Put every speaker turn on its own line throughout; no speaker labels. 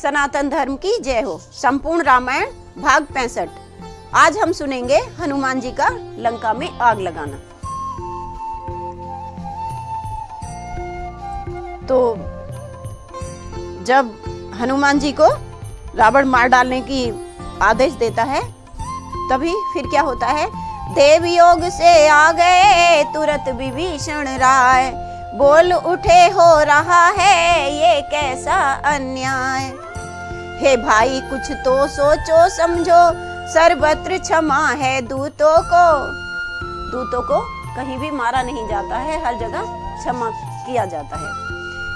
सनातन धर्म की जय हो। संपूर्ण रामायण भाग 65। आज हम सुनेंगे हनुमान जी का लंका में आग लगाना। तो जब हनुमान जी को रावण मार डालने की आदेश देता है तभी फिर क्या होता है, देव योग से आ गए तुरंत विभीषण राय, बोल उठे हो रहा है ये कैसा अन्याय। हे भाई कुछ तो सोचो समझो, सर्वत्र क्षमा है दूतों को। दूतों को कहीं भी मारा नहीं जाता है, हर जगह क्षमा किया जाता है।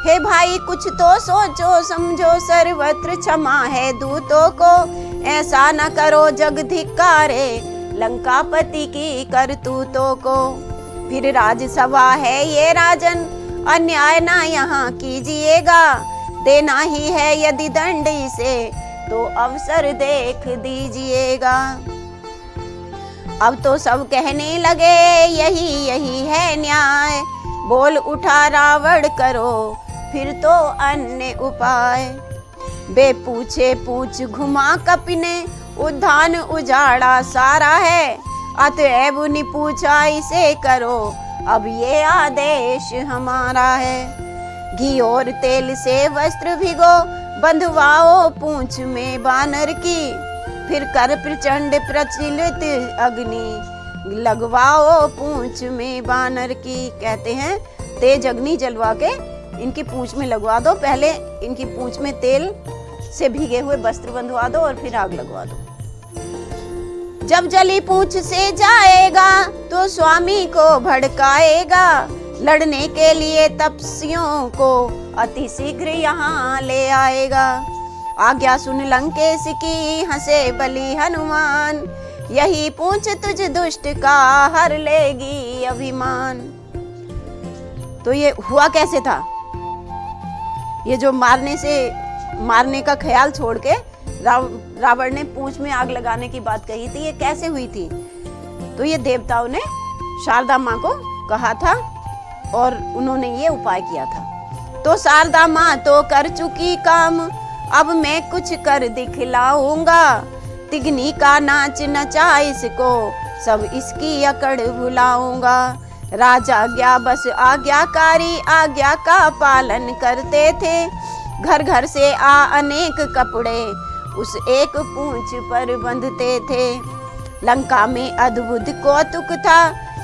हे भाई कुछ तो सोचो समझो, सर्वत्र क्षमा है दूतों को। ऐसा न करो जग धिक्कारे लंकापति की करतूतों को। फिर राजसभा है ये राजन, अन्याय ना यहाँ कीजिएगा। देना ही है यदि दंड इसे तो अवसर देख दीजिएगा। अब तो सब कहने लगे यही यही है न्याय, बोल उठा रावण करो फिर तो अन्य उपाय। बे पूछे पूछ घुमा कपि ने, उद्यान उजाड़ा सारा है। अतएव नि पूछा इसे करो, अब ये आदेश हमारा है। घी और तेल से वस्त्र भिगो, बंधवाओ पूंछ में बानर की। फिर कर प्रचंड प्रचलित अग्नि, लगवाओ पूंछ में बानर की। कहते हैं तेज अग्नि जलवा के इनकी पूंछ में लगवा दो। पहले इनकी पूंछ में तेल से भीगे हुए वस्त्र बंधवा दो और फिर आग लगवा दो। जब जली पूंछ से जाएगा तो स्वामी को भड़काएगा। लड़ने के लिए तपस्वियों को अति शीघ्र यहाँ ले आएगा। आज्ञा सुन लंकेश की हंसे बलि हनुमान, यही पूंछ तुझ दुष्ट का हर लेगी अभिमान। तो ये हुआ कैसे था? ये जो मारने का ख्याल छोड़ के रावण ने पूंछ में आग लगाने की बात कही थी, ये कैसे हुई थी? तो ये देवताओं ने शारदा माँ को कहा था और उन्होंने ये उपाय किया था। तो शारदा माँ तो कर चुकी काम, अब मैं कुछ कर दिखलाऊंगा। तिगनी का नाच नचा इसको, सब इसकी अकड़ भुलाऊंगा। राजा आज्ञा बस आज्ञाकारी, आज्ञा का पालन करते थे। घर घर से आ अनेक कपड़े उस एक पूंछ पर बंधते थे। लंका में अद्भुत कौतुक था,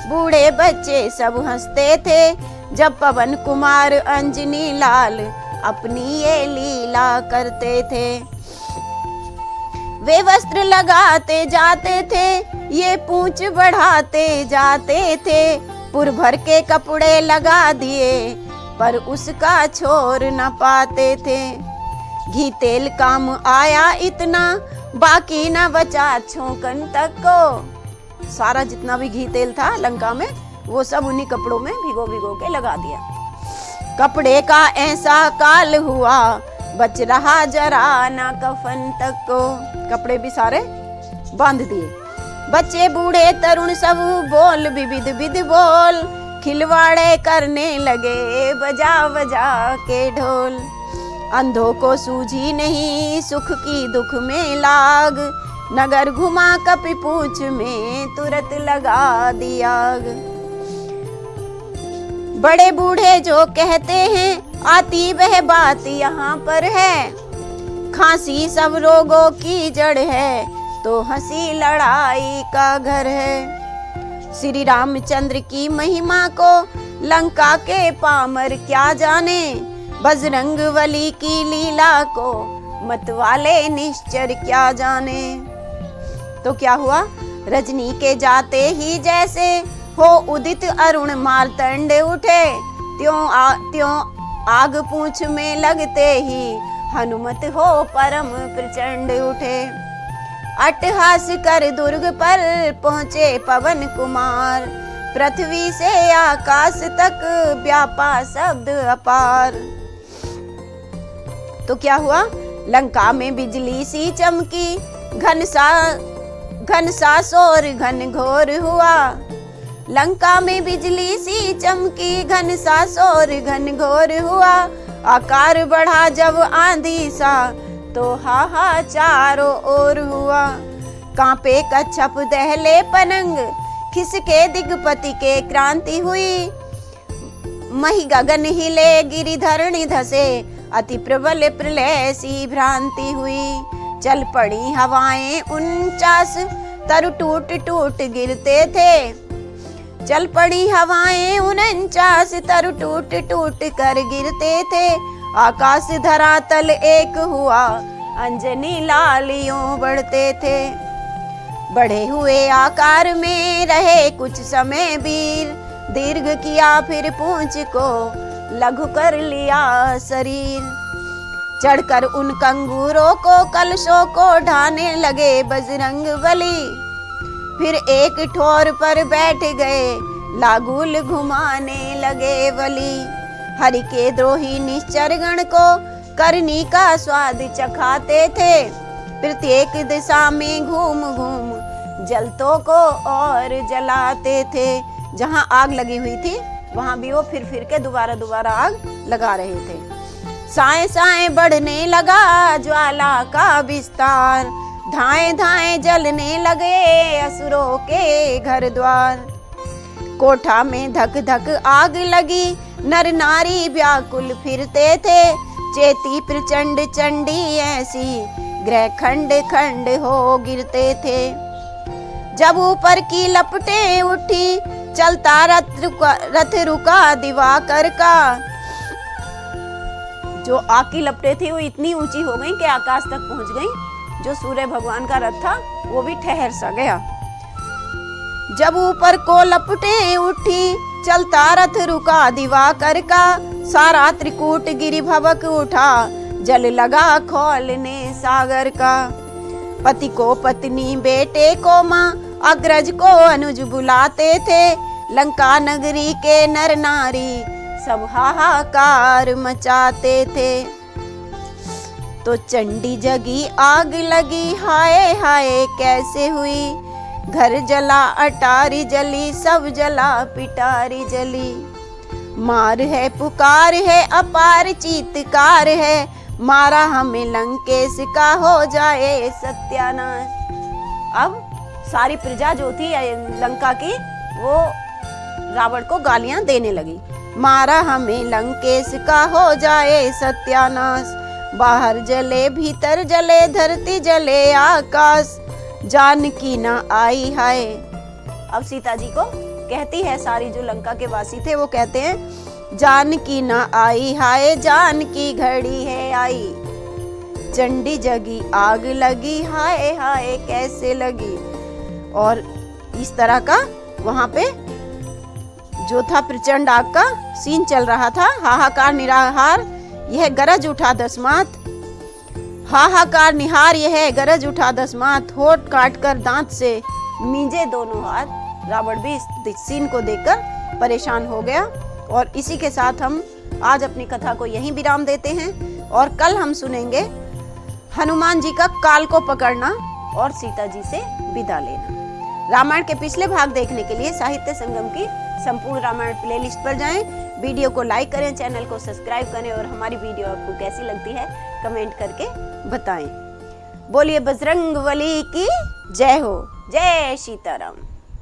बूढ़े बच्चे सब हंसते थे। जब पवन कुमार अंजनी लाल अपनी ये लीला करते थे। वे वस्त्र लगाते जाते थे, ये पूंछ बढ़ाते जाते थे। पुर भर के कपड़े लगा दिए पर उसका छोर न पाते थे। घी तेल काम आया इतना, बाकी न बचा छोंकन तक को। सारा जितना भी घी तेल था लंका में वो सब उन्हीं कपड़ों में भिगो भिगो के लगा दिया। कपड़े का ऐसा काल हुआ, बच रहा जरा ना कफन तक को। कपड़े भी सारे बांध दिए। बच्चे बूढ़े तरुण सब बोल विविध विध बोल, खिलवाड़े करने लगे बजा बजा के ढोल। अंधों को सूझी नहीं सुख की दुख में लाग, नगर घुमा कपि पूंछ में तुरंत लगा दिया आग। बड़े बूढ़े जो कहते हैं आती वह बात यहाँ पर है। खांसी सब रोगों की जड़ है तो हंसी लड़ाई का घर है। श्री रामचंद्र की महिमा को लंका के पामर क्या जाने। बजरंग बली की लीला को मतवाले निश्चर क्या जाने। तो क्या हुआ, रजनी के जाते ही जैसे हो उदित अरुण मार्तंड उठे। त्यों आग पूंछ में लगते ही हनुमत हो परम प्रचंड उठे। अट्टहास कर दुर्ग पर पहुँचे पवन कुमार, पृथ्वी से आकाश तक व्यापा शब्द अपार। तो क्या हुआ, लंका में बिजली सी चमकी, घन सा शोर घन घोर हुआ। लंका में बिजली सी चमकी, घन सा शोर घन घोर हुआ। आकार बढ़ा जब आंधी सा, तो हाहा चारों ओर हुआ। कांपे कच्छप दहले पनंग, खिसके दिग्पति के क्रांति हुई। मही गगन हिले गिरिधरणी धसे, अति प्रबल प्रलय सी भ्रांति हुई। चल पड़ी हवाएं 49, तरु टूट टूट गिरते थे। चल पड़ी हवाएं 49, तरु टूट टूट कर गिरते थे। आकाश धरातल एक हुआ, अंजनी लालियों बढ़ते थे। बढ़े हुए आकार में रहे कुछ समय वीर, दीर्घ किया फिर पूंछ को लघु कर लिया शरीर। चढ़कर उन कंगूरों को कलशों को ढाने लगे बजरंग बली। फिर एक ठोर पर बैठ गए, लागूल घुमाने लगे बली। हरि के द्रोही निश्चर गण को करनी का स्वाद चखाते थे। प्रत्येक दिशा में घूम घूम जलतों को और जलाते थे। जहां आग लगी हुई थी वहां भी वो फिर फिर के दोबारा आग लगा रहे थे। साए साए बढ़ने लगा ज्वाला का विस्तार, धाएं धाएं जलने लगे असुरों के घर द्वार। कोठा में धक धक आग लगी, नर नारी व्याकुल फिरते थे। चेती प्रचंड चंडी ऐसी, ग्रह खंड खंड हो गिरते थे। जब ऊपर की लपटें उठी, चलता रथ रुका दिवाकर का। जो आग की लपटें थी वो इतनी ऊंची हो गई कि आकाश तक पहुंच गई। जो सूर्य भगवान का रथ था वो भी ठहर सा गया। जब ऊपर को लपटें उठी, चलता रथ रुका दिवाकर का। सारा त्रिकूट गिरि भवक उठा, जल लगा खौलने सागर का। पति को पत्नी, बेटे को माँ, अग्रज को अनुज बुलाते थे। लंका नगरी के नर नारी सब हाहाकार मचाते थे। तो चंडी जगी आग लगी, हाय हाय कैसे हुई। घर जला अटारी जली, सब जला पिटारी जली। मार है पुकार है अपार चीत्कार है, मारा हमें लंकेश का हो जाए सत्यानाश। अब सारी प्रजा जो थी लंका की वो रावण को गालियां देने लगी। मारा हमें लंकेश का हो जाए सत्यानाश। बाहर जले भीतर जले, धरती जले आकाश, जानकी ना आई हाय। अब सीता जी को कहती है, सारी जो लंका के वासी थे वो कहते हैं, जानकी ना आई हाय, जानकी घड़ी है आई। चंडी जगी आग लगी, हाय हाय कैसे लगी। और इस तरह का वहां पे जो था प्रचंड आग का सीन चल रहा था। हाहाकार निराहार यह गरज उठा दसमात, हाहाकार निहार यह गरज उठा दसमात। होठ काट कर दांत से मींजे दोनों हाथ। रावण भी इस सीन को देखकर परेशान हो गया। और इसी के साथ हम आज अपनी कथा को यहीं विराम देते हैं और कल हम सुनेंगे हनुमान जी का काल को पकड़ना और सीता जी से विदा लेना। रामायण के पिछले भाग देखने के लिए साहित्य संगम की संपूर्ण रामायण प्लेलिस्ट पर जाएं। वीडियो को लाइक करें, चैनल को सब्सक्राइब करें और हमारी वीडियो आपको कैसी लगती है कमेंट करके बताएं। बोलिए बजरंग बली की जय हो। जय सीताराम।